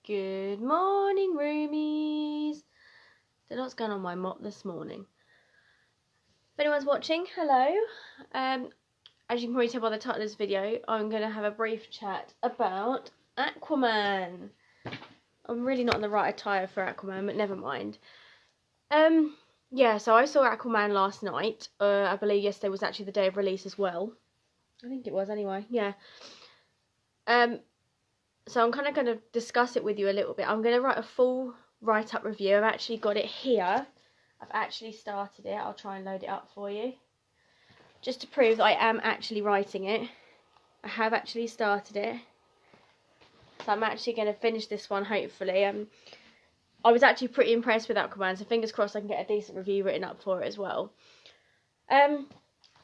Good morning, roomies. Don't know what's going on with my mop this morning. If anyone's watching, hello. As you can probably tell by the title of this video, I'm going to have a brief chat about Aquaman. I'm really not in the right attire for Aquaman, but never mind. Yeah, so I saw Aquaman last night. I believe yesterday was actually the day of release as well. I think it was anyway, yeah. So I'm kind of going to discuss it with you a little bit. I'm going to write a full write-up review. I've actually got it here. I've actually started it. I'll try and load it up for you. Just to prove that I am actually writing it. I have actually started it. So I'm actually going to finish this one, hopefully. I was actually pretty impressed with Aquaman, so fingers crossed I can get a decent review written up for it as well. I'm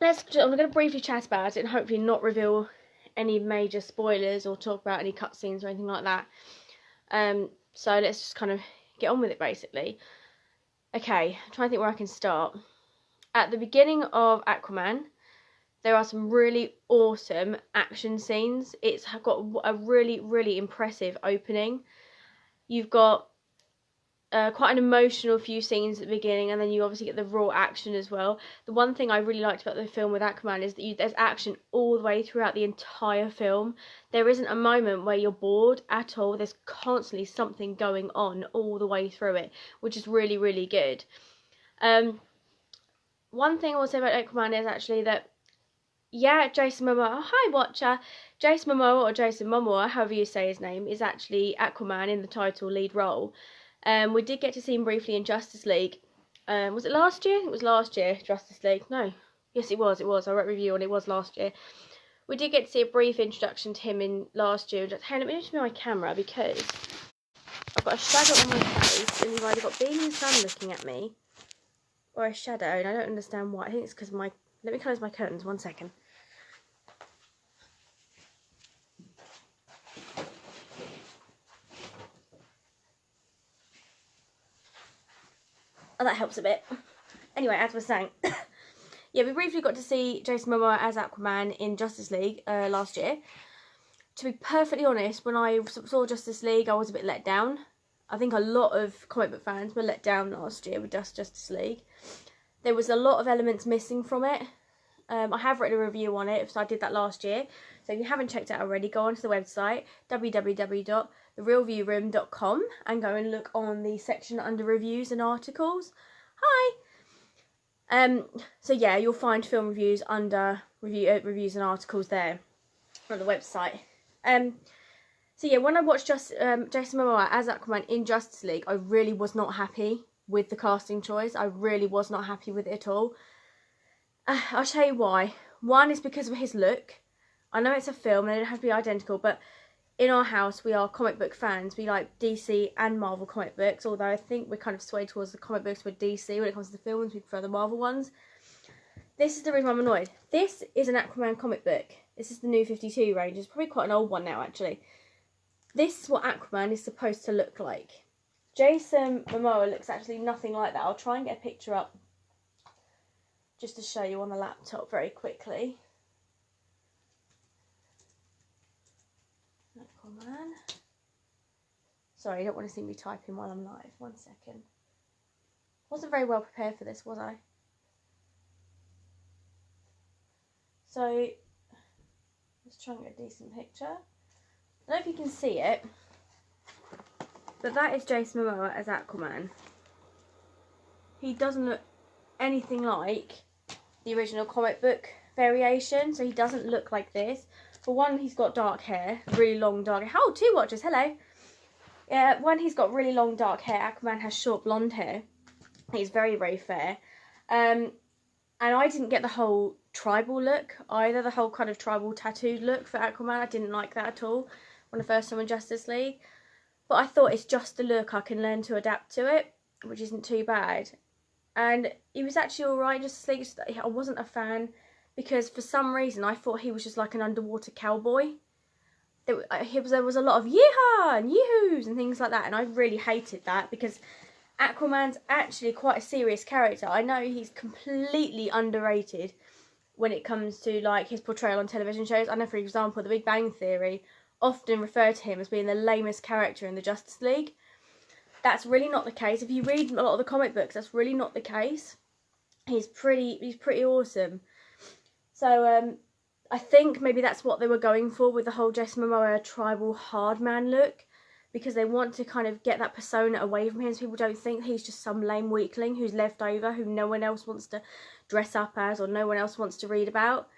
going to briefly chat about it and hopefully not reveal any major spoilers or talk about any cutscenes or anything like that. So let's just kind of get on with it, basically. Okay, I'm trying to think where I can start. At the beginning of Aquaman, there are some really awesome action scenes. It's got a really, really impressive opening. You've got quite an emotional few scenes at the beginning, and then you obviously get the raw action as well. The one thing I really liked about the film with Aquaman is that there's action all the way throughout the entire film. There isn't a moment where you're bored at all. There's constantly something going on all the way through it, which is really, really good. One thing I will say about Aquaman is actually that, yeah, Jason Momoa, hi watcher, Jason Momoa, or Jason Momoa, however you say his name, is actually Aquaman in the title lead role. We did get to see him briefly in Justice League. Was it last year? I think it was last year, Justice League. No. Yes, it was. I wrote a review on it. It was last year. We did get to see a brief introduction to him in last year. Hey, let me just move my camera because I've got a shadow on my face and you've either got beaming sun looking at me or a shadow, and I don't understand why. I think it's because my... Let me close my curtains. 1 second. Oh, that helps a bit. Anyway, as we're saying, yeah, we briefly got to see Jason Momoa as Aquaman in Justice League last year. To be perfectly honest, when I saw Justice League, I was a bit let down. I think a lot of comic book fans were let down last year with Justice League. There was a lot of elements missing from it. I have written a review on it, so I did that last year. So if you haven't checked it out already, go onto the website, www.therealviewroom.com, and go and look on the section under reviews and articles. Hi! So yeah, you'll find film reviews under reviews and articles there on the website. So yeah, when I watched Jason Momoa as Aquaman in Justice League, I really was not happy with the casting choice. I really was not happy with it at all. I'll tell you why. One is because of his look. I know it's a film and they don't have to be identical, but in our house we are comic book fans. We like DC and Marvel comic books, although I think we're kind of swayed towards the comic books with DC when it comes to the films. We prefer the Marvel ones. This is the reason I'm annoyed. This is an Aquaman comic book. This is the New 52 range. It's probably quite an old one now, actually. This is what Aquaman is supposed to look like. Jason Momoa looks actually nothing like that. I'll try and get a picture up just to show you on the laptop very quickly. Aquaman. Sorry, you don't want to see me typing while I'm live. 1 second. Wasn't very well prepared for this, was I? So, let's try and get a decent picture. I don't know if you can see it, but that is Jason Momoa as Aquaman. He doesn't look anything like the original comic book variation, so he doesn't look like this. For one, he's got dark hair, really long dark hair. Oh, 2 watchers, hello. Yeah, one, he's got really long dark hair. Aquaman has short blonde hair. He's very, very fair. And I didn't get the whole tribal look either, the whole kind of tribal tattooed look for Aquaman. I didn't like that at all when I first saw him in Justice League. But I thought it's just a look, I can learn to adapt to it, which isn't too bad. And he was actually alright in Justice League. I wasn't a fan because for some reason I thought he was just like an underwater cowboy. There was a lot of yeehaw and yee-hoos and things like that, and I really hated that because Aquaman's actually quite a serious character. I know he's completely underrated when it comes to like his portrayal on television shows. I know, for example, The Big Bang Theory often refer to him as being the lamest character in the Justice League. That's really not the case. If you read a lot of the comic books, that's really not the case. He's pretty awesome. So I think maybe that's what they were going for with the whole Jason Momoa tribal hard man look, because they want to kind of get that persona away from him so people don't think he's just some lame weakling who's left over, who no one else wants to dress up as or no one else wants to read about.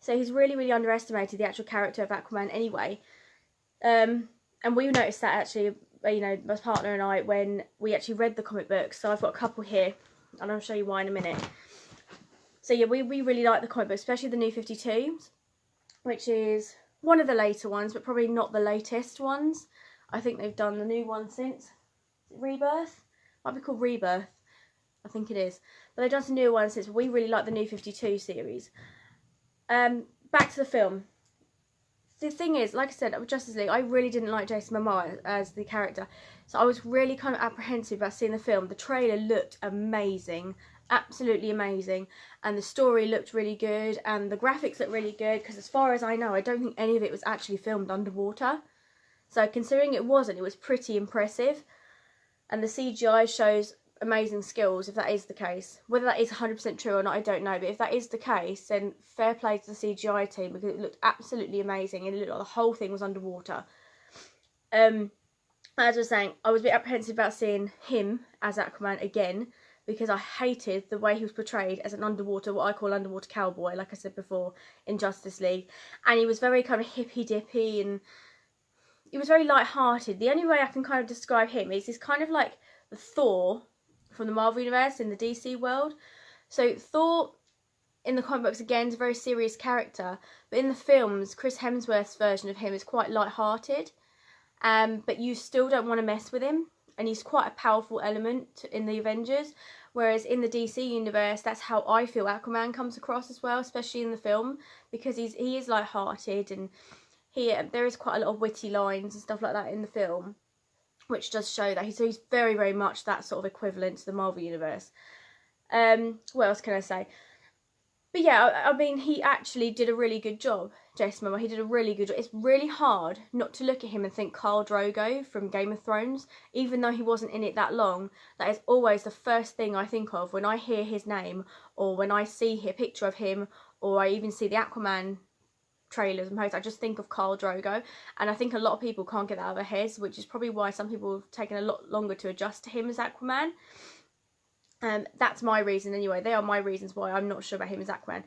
So he's really underestimated the actual character of Aquaman anyway. And we noticed that actually, you know, my partner and I, when we actually read the comic books. So I've got a couple here, and I'll show you why in a minute. So yeah, we really like the comic book, especially the New 52, which is one of the later ones, but probably not the latest ones. I think they've done the new one since Rebirth. Might be called Rebirth. I think it is. But they've done some new ones since. We really like the New 52 series. Back to the film. The thing is, like I said, with Justice League, I really didn't like Jason Momoa as the character. So I was really kind of apprehensive about seeing the film. The trailer looked amazing. Absolutely amazing. And the story looked really good. And the graphics looked really good. Because as far as I know, I don't think any of it was actually filmed underwater. So considering it wasn't, it was pretty impressive. And the CGI shows amazing skills, if that is the case. Whether that is 100% true or not, I don't know. But if that is the case, then fair play to the CGI team, because it looked absolutely amazing. And it looked like the whole thing was underwater. As I was saying, I was a bit apprehensive about seeing him as Aquaman again, because I hated the way he was portrayed as an underwater, what I call underwater cowboy, like I said before, in Justice League. And he was very kind of hippy-dippy, and he was very light-hearted. The only way I can kind of describe him is he's kind of like the Thor from the Marvel Universe in the DC world. So Thor in the comic books, again, is a very serious character. But in the films, Chris Hemsworth's version of him is quite light-hearted. But you still don't want to mess with him. And he's quite a powerful element in the Avengers. Whereas in the DC universe, that's how I feel Aquaman comes across as well, especially in the film. Because he is light-hearted, and there is quite a lot of witty lines and stuff like that in the film, which does show that he's very much that sort of equivalent to the Marvel Universe. What else can I say? But yeah, I mean, he actually did a really good job, Jason Momoa. He did a really good job. It's really hard not to look at him and think Khal Drogo from Game of Thrones, even though he wasn't in it that long. That is always the first thing I think of when I hear his name, or when I see a picture of him, or I even see the Aquaman trailers and posts. I just think of Khal Drogo, and I think a lot of people can't get that out of their heads, which is probably why some people have taken a lot longer to adjust to him as Aquaman. That's my reason anyway. They are my reasons why I'm not sure about him as Aquaman.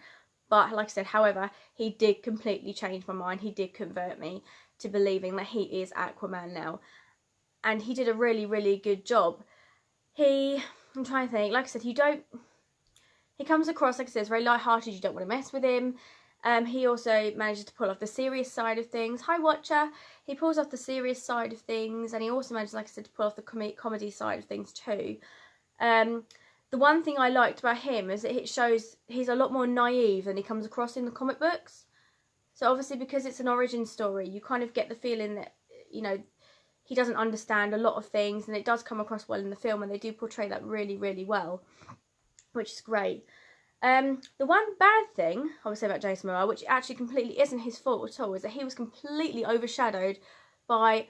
But like I said, however, he did completely change my mind. He did convert me to believing that he is Aquaman now. And he did a really good job. I'm trying to think, like I said, he comes across, like I said, as very light-hearted. You don't want to mess with him. He also manages to pull off the serious side of things. Hi, Watcher. He pulls off the serious side of things, and he also manages, like I said, to pull off the comedy side of things too. The one thing I liked about him is that it shows he's a lot more naive than he comes across in the comic books. So obviously, because it's an origin story, you kind of get the feeling that, you know, he doesn't understand a lot of things, and it does come across well in the film, and they do portray that really well, which is great. The one bad thing I would say about Jason Momoa, which actually completely isn't his fault at all, is that he was completely overshadowed by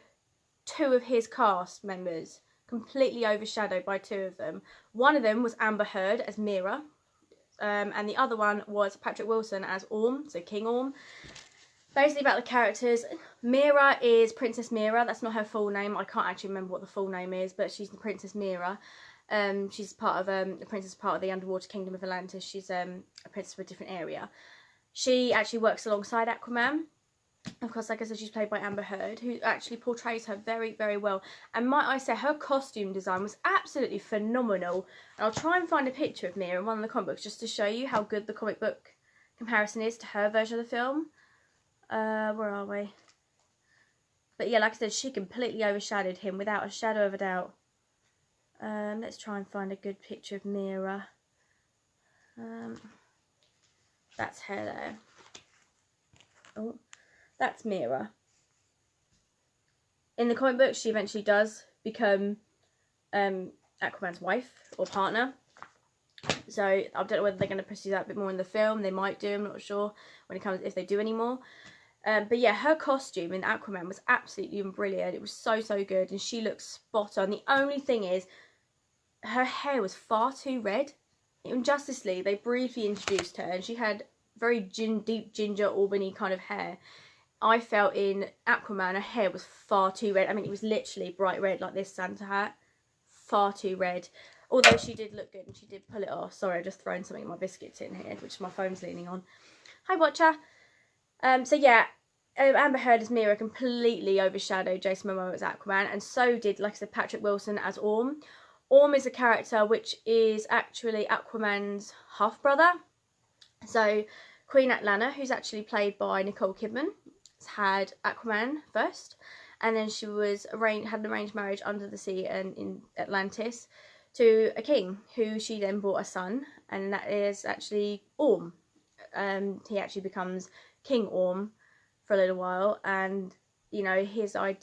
two of his cast members. Completely overshadowed by two of them. One of them was Amber Heard as Mera, and the other one was Patrick Wilson as Orm, so King Orm. Basically about the characters, Mera is Princess Mera. That's not her full name. I can't actually remember what the full name is, but she's the Princess Mera. She's part of the princess, part of the underwater kingdom of Atlantis. She's a princess of a different area. She actually works alongside Aquaman. Of course, like I said, she's played by Amber Heard, who actually portrays her very well. And might I say, her costume design was absolutely phenomenal. And I'll try and find a picture of Mera in one of the comic books just to show you how good the comic book comparison is to her version of the film. Where are we? But yeah, like I said, she completely overshadowed him without a shadow of a doubt. Let's try and find a good picture of Mera. That's her there. Oh. That's Mera. In the comic book, she eventually does become Aquaman's wife or partner. So I don't know whether they're going to pursue that a bit more in the film. They might do. I'm not sure when it comes, if they do any more. But yeah, her costume in Aquaman was absolutely brilliant. It was so, so good, and she looked spot on. The only thing is, her hair was far too red. In Justice League, they briefly introduced her, and she had very deep ginger Albany kind of hair. I felt in Aquaman, her hair was far too red. I mean, it was literally bright red, like this Santa hat. Far too red. Although she did look good, and she did pull it off. Sorry, I've just thrown something in my biscuits in here, which my phone's leaning on. Hi, Watcher. So yeah, Amber Heard as Mera completely overshadowed Jason Momoa as Aquaman, and so did, like I said, Patrick Wilson as Orm. Orm is a character which is actually Aquaman's half-brother. So Queen Atlanna, who's actually played by Nicole Kidman, had Aquaman first, and then she was had an arranged marriage under the sea and in Atlantis to a king, who she then brought a son, and that is actually Orm. He actually becomes King Orm for a little while, and you know, his main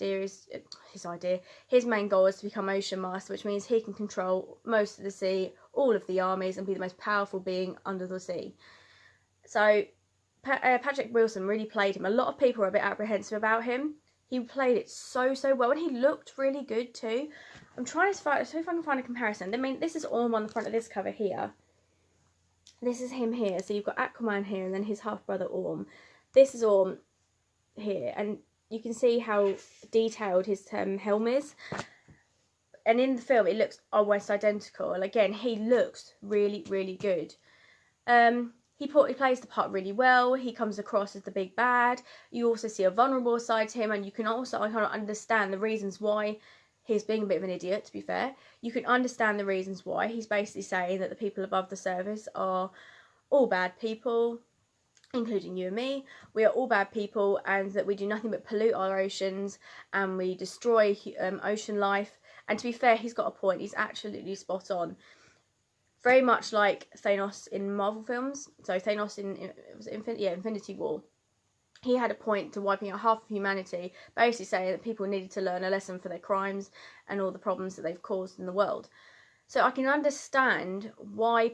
goal is to become Ocean Master, which means he can control most of the sea, all of the armies, and be the most powerful being under the sea. So Patrick Wilson really played him. A lot of people were a bit apprehensive about him. He played it so, so well, and he looked really good too. I'm trying to find, so if I can find a comparison. I mean, this is Orm on the front of this cover here. This is him here. So you've got Aquaman here, and then his half-brother Orm. This is Orm here, and you can see how detailed his helm is. And in the film, it looks almost identical. And again, he looks really, really good. He plays the part really well. He comes across as the big bad. You also see a vulnerable side to him, and you can also kind of understand the reasons why he's being a bit of an idiot, to be fair. You can understand the reasons why. He's basically saying that the people above the surface are all bad people, including you and me. We are all bad people, and that we do nothing but pollute our oceans, and we destroy ocean life. And to be fair, he's got a point. He's absolutely spot on. Very much like Thanos in Marvel films. So Thanos in Infinity War. He had a point to wiping out half of humanity, basically saying that people needed to learn a lesson for their crimes and all the problems that they've caused in the world. So I can understand why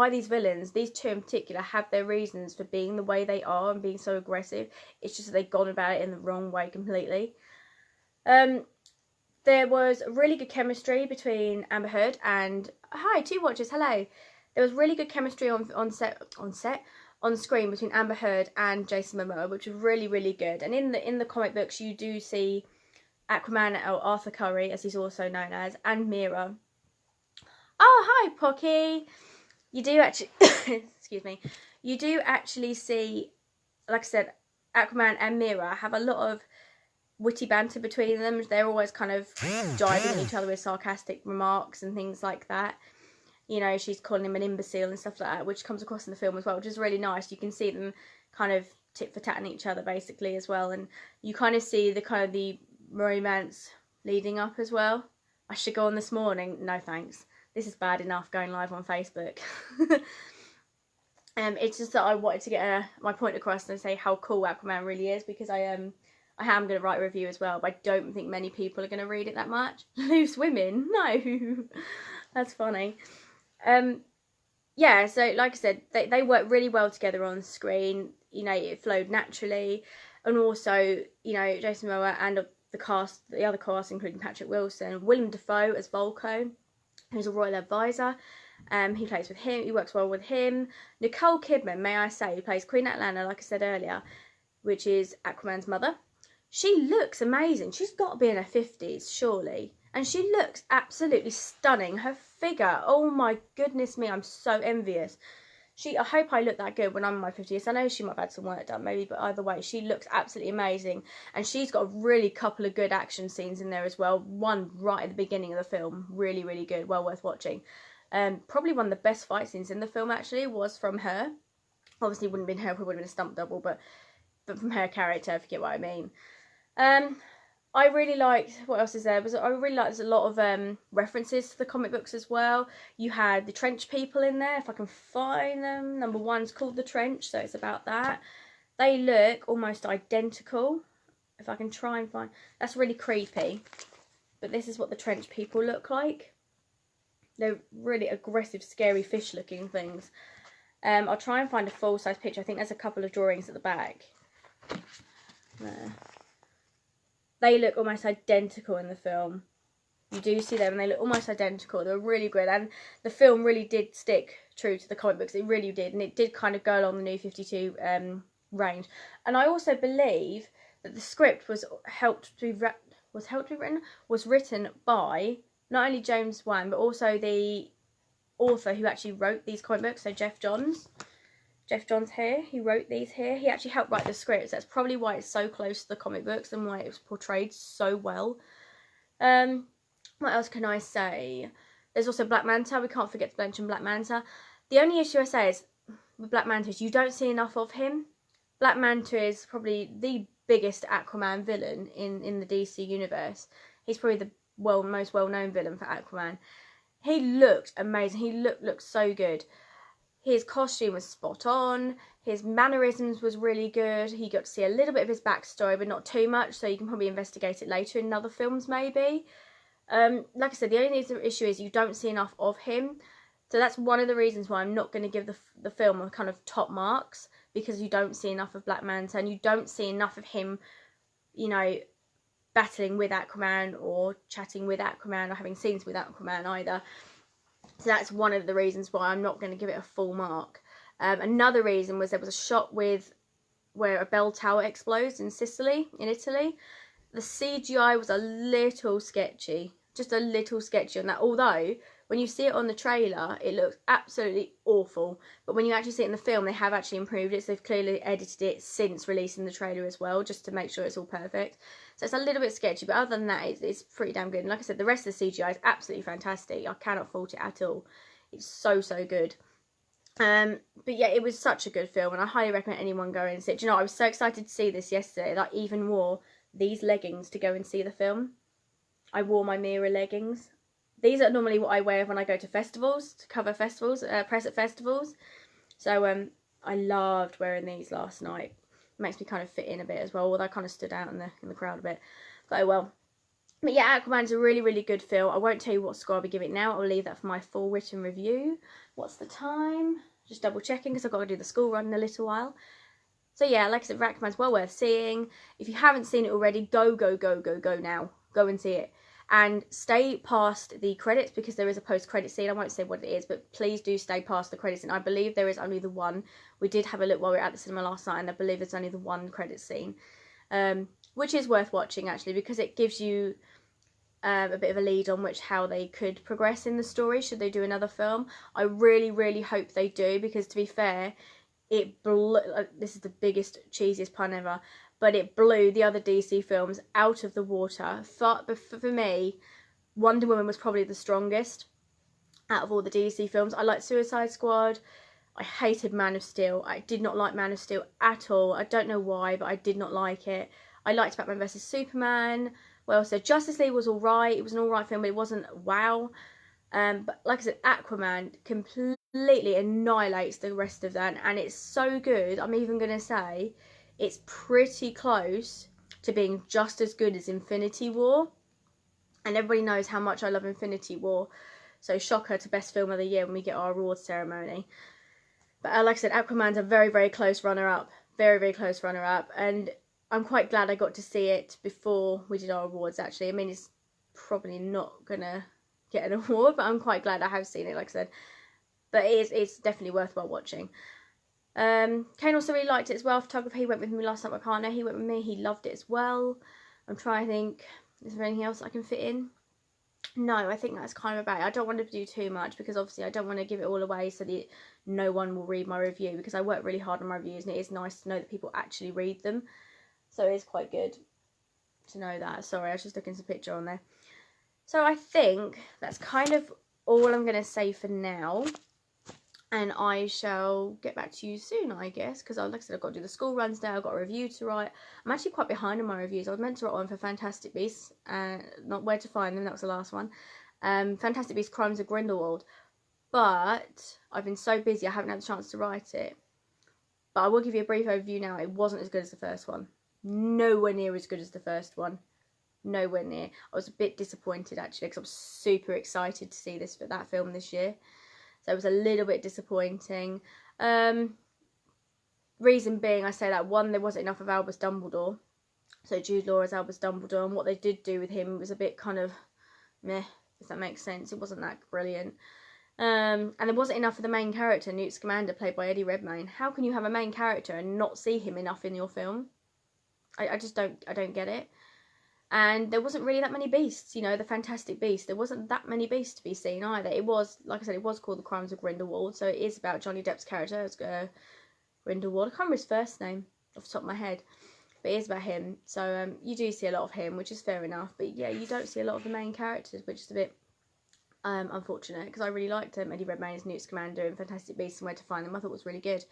these villains, these two in particular, have their reasons for being the way they are and being so aggressive. It's just that they've gone about it in the wrong way completely. There was really good chemistry between Amber Heard and... Hi, two watchers, hello. There was really good chemistry on screen between Amber Heard and Jason Momoa, which was really, really good. And in the comic books, you do see Aquaman, or Arthur Curry, as he's also known as, and Mera. Oh, hi, Pocky. You do actually... excuse me. You do actually see, like I said, Aquaman and Mera have a lot of witty banter between them. They're always kind of jibing at each other with sarcastic remarks and things like that. You know, she's calling him an imbecile and stuff like that, which comes across in the film as well, which is really nice. You can see them kind of tit for tatting each other basically as well, and you kind of see the romance leading up as well. I should go on this morning. No thanks. This is bad enough going live on Facebook. It's just that I wanted to get my point across and say how cool Aquaman really is, because I am going to write a review as well, but I don't think many people are going to read it that much. Loose women? No. That's funny. Yeah, so like I said, they work really well together on screen. You know, it flowed naturally. And also, you know, Jason Momoa and the other cast, including Patrick Wilson, Willem Dafoe as Volko, who's a royal advisor. He plays with him. He works well with him. Nicole Kidman, may I say, who plays Queen Atlanna, like I said earlier, which is Aquaman's mother. She looks amazing. She's got to be in her 50s, surely. And she looks absolutely stunning. Her figure, oh my goodness me, I'm so envious. I hope I look that good when I'm in my 50s. I know she might have had some work done maybe, but either way, she looks absolutely amazing. And she's got a really couple of good action scenes in there as well. One right at the beginning of the film. Really, really good. Well worth watching. Probably one of the best fight scenes in the film, actually, was from her. Obviously, it wouldn't have been her, it would have been a stunt double, but from her character, if you get what I mean. I really liked, what else is there? I really liked there's a lot of references to the comic books as well. You had the Trench people in there, if I can find them. Number one's called The Trench, so it's about that. They look almost identical. If I can try and find... That's really creepy. But this is what the Trench people look like. They're really aggressive, scary fish-looking things. I'll try and find a full-size picture. I think there's a couple of drawings at the back. There. They look almost identical in the film. You do see them and they look almost identical. They're really good, and the film really did stick true to the comic books. It really did, and it did kind of go along the New 52 range. And I also believe that the script was written by not only James Wan but also the author who actually wrote these comic books. So Jeff Johns here, he wrote these here. He actually helped write the scripts. That's probably why it's so close to the comic books and why it was portrayed so well. What else can I say? There's also Black Manta. We can't forget to mention Black Manta. The only issue I say is with Black Manta is you don't see enough of him. Black Manta is probably the biggest Aquaman villain in the DC universe. He's probably the most well-known villain for Aquaman. He looked amazing. He looked so good. His costume was spot on. His mannerisms was really good. He got to see a little bit of his backstory, but not too much, so you can probably investigate it later in other films maybe. Like I said, the only issue is you don't see enough of him. So that's one of the reasons why I'm not going to give the film a kind of top marks, because you don't see enough of Black Manta and you don't see enough of him, you know, battling with Aquaman or chatting with Aquaman or having scenes with Aquaman either. So that's one of the reasons why I'm not going to give it a full mark. Another reason was there was a shot where a bell tower explodes in Italy. The CGI was a little sketchy. Just a little sketchy on that, although when you see it on the trailer it looks absolutely awful, but when you actually see it in the film they have actually improved it, so they've clearly edited it since releasing the trailer as well, just to make sure it's all perfect. So it's a little bit sketchy, but other than that it's pretty damn good. And like I said, the rest of the CGI is absolutely fantastic. I cannot fault it at all. It's so good. But yeah, it was such a good film and I highly recommend anyone go and see it. Do you know, I was so excited to see this yesterday that I even wore these leggings to go and see the film. I wore my Mera leggings. These are normally what I wear when I go to festivals, to cover festivals, press at festivals. So I loved wearing these last night. It makes me kind of fit in a bit as well, although I kind of stood out in the crowd a bit. But oh well. But yeah, Aquaman's a really good film. I won't tell you what score I'll be giving it now. I'll leave that for my full written review. What's the time? Just double checking because I've got to do the school run in a little while. So yeah, like I said, Aquaman's well worth seeing. If you haven't seen it already, go now. Go and see it. And stay past the credits because there is a post-credit scene. I won't say what it is, but please do stay past the credits scene. I believe there is only the one. We did have a look while we were at the cinema last night, and I believe there's only the one credit scene. Which is worth watching, actually, because it gives you a bit of a lead on how they could progress in the story should they do another film. I really hope they do, because to be fair, this is the biggest, cheesiest pun ever, but it blew the other DC films out of the water. For me, Wonder Woman was probably the strongest out of all the DC films. I liked Suicide Squad. I hated Man of Steel. I did not like Man of Steel at all. I don't know why, but I did not like it. I liked Batman vs Superman. Well, so Justice League was alright. It was an alright film, but it wasn't wow. But like I said, Aquaman completely annihilates the rest of that, and it's so good. I'm even going to say it's pretty close to being just as good as Infinity War. And everybody knows how much I love Infinity War. So shocker to best film of the year when we get our awards ceremony. But like I said, Aquaman's a very close runner-up. Very close runner-up. And I'm quite glad I got to see it before we did our awards, actually. I mean, it's probably not going to get an award, but I'm quite glad I have seen it, like I said. But it's definitely worthwhile watching. Kane also really liked it as well. Photography, he went with me last night, my partner. He went with me. He loved it as well. I'm trying to think, is there anything else I can fit in? No, I think that's kind of about it. I don't want to do too much because obviously I don't want to give it all away so that no one will read my review, because I work really hard on my reviews and it is nice to know that people actually read them. So it is quite good to know that. Sorry, I was just looking at a picture on there. So I think that's kind of all I'm going to say for now. And I shall get back to you soon, I guess, because like I said, I've got to do the school runs now. I've got a review to write. I'm actually quite behind on my reviews. I was meant to write one for Fantastic Beasts, not Where to Find Them, that was the last one. Fantastic Beasts Crimes of Grindelwald. But I've been so busy, I haven't had the chance to write it. But I will give you a brief overview now. It wasn't as good as the first one. Nowhere near as good as the first one. Nowhere near. I was a bit disappointed, actually, because I was super excited to see that film this year. So it was a little bit disappointing. But reason being, I say that, one, there wasn't enough of Albus Dumbledore. So Jude Law as Albus Dumbledore, and what they did do with him was a bit kind of meh, if that makes sense. It wasn't that brilliant. And there wasn't enough of the main character, Newt Scamander, played by Eddie Redmayne. How can you have a main character and not see him enough in your film? I just don't get it. And there wasn't really that many beasts, you know, the Fantastic Beasts. There wasn't that many beasts to be seen either. It was, like I said, it was called The Crimes of Grindelwald, so it is about Johnny Depp's character as Grindelwald. I can't remember his first name off the top of my head, but it is about him. So you do see a lot of him, which is fair enough. But yeah, you don't see a lot of the main characters, which is a bit unfortunate, because I really liked Eddie Redmayne's Newt Scamander and Fantastic Beasts and Where to Find Them. I thought it was really good.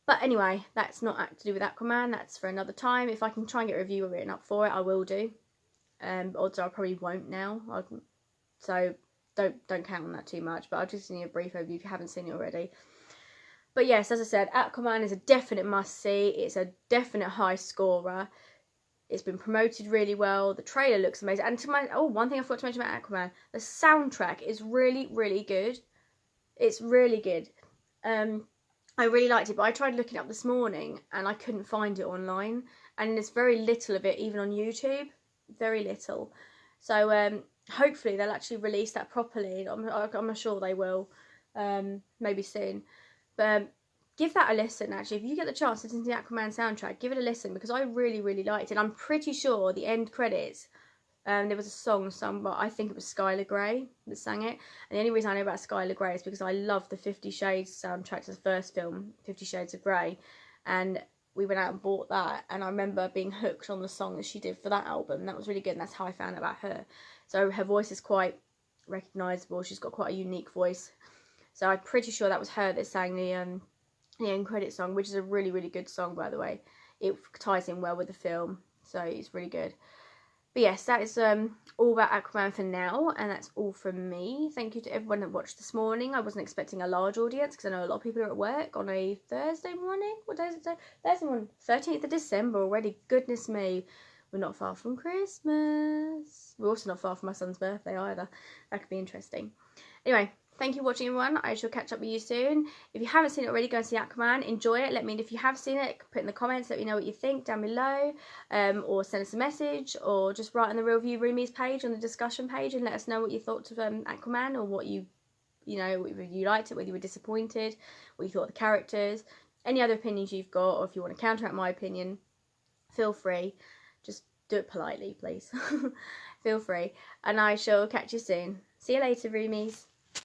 But anyway, that's not to do with Aquaman. That's for another time. If I can try and get a review written up for it, I will do. Odds are I probably won't now. So don't count on that too much. But I'll just give you a brief overview if you haven't seen it already. But yes, as I said, Aquaman is a definite must-see. It's a definite high scorer. It's been promoted really well. The trailer looks amazing. And one thing I forgot to mention about Aquaman, the soundtrack is really, really good. It's really good. I really liked it, but I tried looking up this morning and I couldn't find it online. And there's very little of it even on YouTube. Very little. So hopefully they'll actually release that properly. I'm sure they will. Maybe soon. But give that a listen, actually. If you get the chance to listen to the Aquaman soundtrack, give it a listen, because I really, really liked it. I'm pretty sure the end credits, there was a song sung by, I think it was Skylar Grey that sang it. And the only reason I know about Skylar Grey is because I love the 50 Shades soundtrack to the first film, 50 Shades of Grey. And we went out and bought that. And I remember being hooked on the song that she did for that album. That was really good, and that's how I found out about her. So her voice is quite recognisable. She's got quite a unique voice. So I'm pretty sure that was her that sang the end credit song, which is a really, really good song, by the way. It ties in well with the film, so it's really good. But yes, that is all about Aquaman for now, and that's all from me. Thank you to everyone that watched this morning. I wasn't expecting a large audience, because I know a lot of people are at work on a Thursday morning. What day is it today? Thursday morning, 13th of December already. Goodness me, we're not far from Christmas. We're also not far from my son's birthday either. That could be interesting. Anyway, thank you for watching, everyone. I shall catch up with you soon. If you haven't seen it already, go and see Aquaman. Enjoy it. Let me know if you have seen it. Put in the comments. Let me know what you think down below. Or send us a message. Or just write on the Real View Roomies page, on the discussion page, and let us know what you thought of Aquaman, or what you whether you liked it, whether you were disappointed, what you thought of the characters. Any other opinions you've got, or if you want to counteract my opinion, feel free. Just do it politely, please. Feel free. And I shall catch you soon. See you later, Roomies.